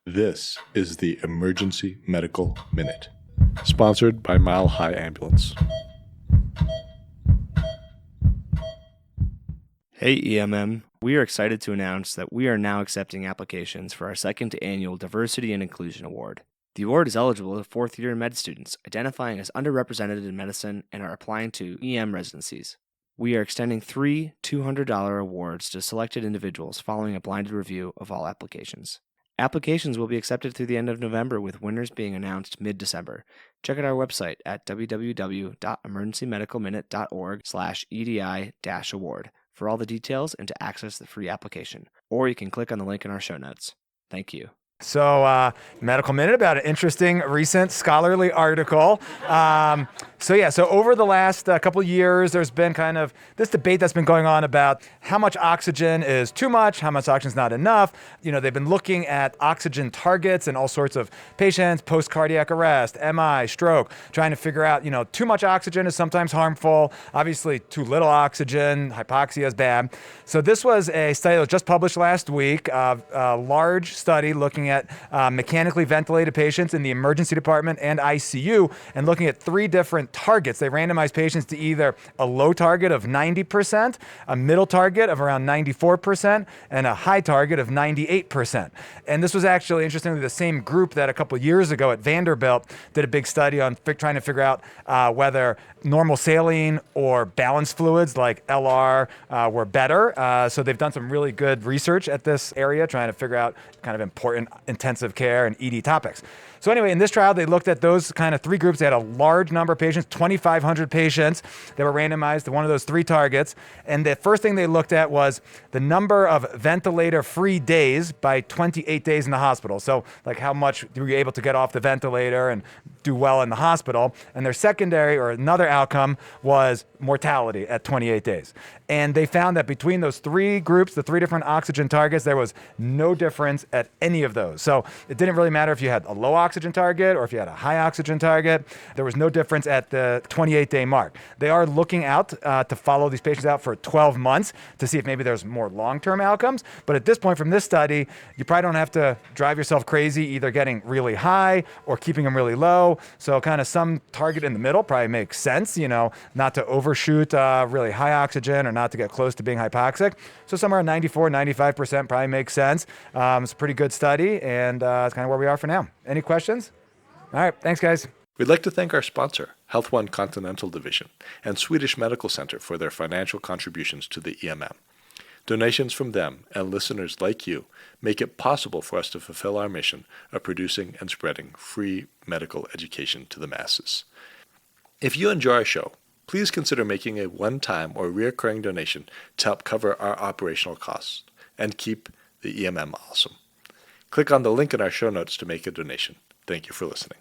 This is the Emergency Medical Minute, sponsored by Mile High Ambulance. Hey EMM, we are excited to announce that we are now accepting applications for our second annual Diversity and Inclusion Award. The award is eligible to fourth-year med students identifying as underrepresented in medicine and are applying to EM residencies. We are extending 3 $200 awards to selected individuals following a blinded review of all applications. Applications will be accepted through the end of November, with winners being announced mid-December. Check out our website at www.emergencymedicalminute.org/EDI-award for all the details and to access the free application. Or you can click on the link in our show notes. Thank you. So, Medical Minute about an interesting recent scholarly article. So over the last couple of years, there's been kind of this debate that's been going on about how much oxygen is too much, how much oxygen is not enough. They've been looking at oxygen targets in all sorts of patients, post-cardiac arrest, MI, stroke, trying to figure out, too much oxygen is sometimes harmful. Obviously, too little oxygen, hypoxia is bad. So this was a study that was just published last week, a large study looking at mechanically ventilated patients in the emergency department and ICU, and looking at 3 different targets. They randomized patients to either a low target of 90%, a middle target of around 94%, and a high target of 98%. And this was actually, interestingly, the same group that a couple years ago at Vanderbilt did a big study on trying to figure out whether normal saline or balanced fluids like LR were better. So they've done some really good research at this area, trying to figure out kind of important intensive care and ED topics. So anyway, in this trial, they looked at those kind of 3 groups. They had a large number of patients, 2,500 patients that were randomized to one of those 3 targets. And the first thing they looked at was the number of ventilator-free days by 28 days in the hospital. So like how much were you able to get off the ventilator and do well in the hospital. And their secondary or another outcome was mortality at 28 days. And they found that between those 3 groups, the 3 different oxygen targets, there was no difference at any of those. So it didn't really matter if you had a low oxygen target or if you had a high oxygen target. There was no difference at the 28-day mark. They are looking out to follow these patients out for 12 months to see if maybe there's more long-term outcomes. But at this point from this study, you probably don't have to drive yourself crazy either getting really high or keeping them really low. So kind of some target in the middle probably makes sense, not to overshoot really high oxygen or not to get close to being hypoxic. So somewhere around 94, 95% probably makes sense. It's a pretty good study, and it's kind of where we are for now. Any questions? All right, thanks, guys. We'd like to thank our sponsor, Health One Continental Division, and Swedish Medical Center for their financial contributions to the EMM. Donations from them and listeners like you make it possible for us to fulfill our mission of producing and spreading free medical education to the masses. If you enjoy our show, please consider making a one-time or recurring donation to help cover our operational costs and keep the EMM awesome. Click on the link in our show notes to make a donation. Thank you for listening.